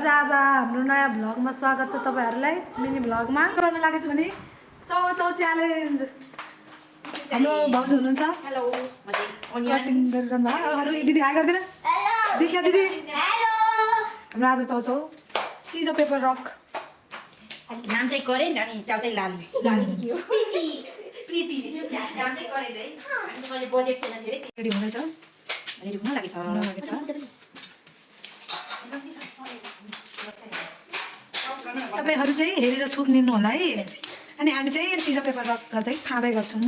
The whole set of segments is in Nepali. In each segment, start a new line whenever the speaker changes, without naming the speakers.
आज हाम्रो नयाँ भ्लगमा स्वागत छ तपाईहरुलाई मिनी भ्लगमा गर्न लागेछ भने चौ च्यालेन्ज हाम्रो भाउजू हुनुहुन्छ हेलो कटिङ गरिरहनु भएको अरु दिदी हाई गर्दिन हेलो दीक्षा दिदी हेलो हाम्रो आज चौ चीज पेपर रक
नाम चाहिँ करेन अनि चाउ चाहिँ लाल के हो प्रीति नाम चाहिँ करेन है हामी मैले बजेट छैन धेरै
रेडी हुँदैछ
रेडी हुन लागेछ
तपाईहरु चाहिँ हेरेर थुक्निनु होला है अनि हामी चाहिँ चीज पेपर रक गर्दै खाँदै गर्छौं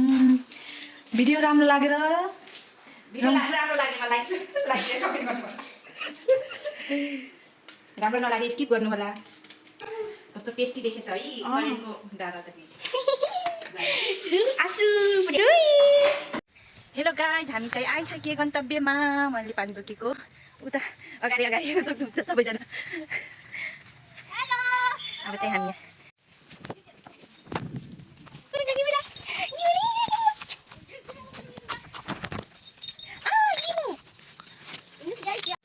भिडियो राम्रो लागेर
भिडियो राम्रो लागे मलाई लाइक कमेन्ट गर्नु राम्रो नलागे स्किप गर्नु होला कस्तो टेस्टी देखेछ है करेनको डाँडा त आसु हेलो गाइज हामी चाहिँ आइसके गन्तव्यमा मैले पानी बोकेको उता अगाडि हेर्न सक्नुहुन्छ सबैजना अब चाहिँ हामी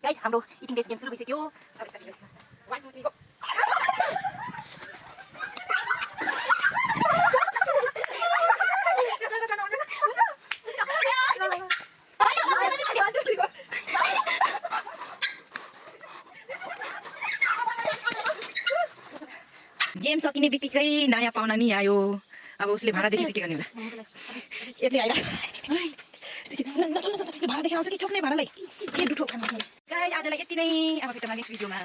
गाइज हाम्रो इटिङ टेस्ट गेम सुरु भइसक्यो अब स्टार्ट गरौँ 1 2 3 गो गेम सकिने बित्तिकै नयाँ पाहुना नि आयो अब उसले भाडा देखेपछि के गर्ने होला यति आइला भाडा देखाउँछ कि छोप्ने भाडालाई के डुठो खानु गाइस आजलाई यति नै अब भेटौँ नेक्स्ट भिडियोमा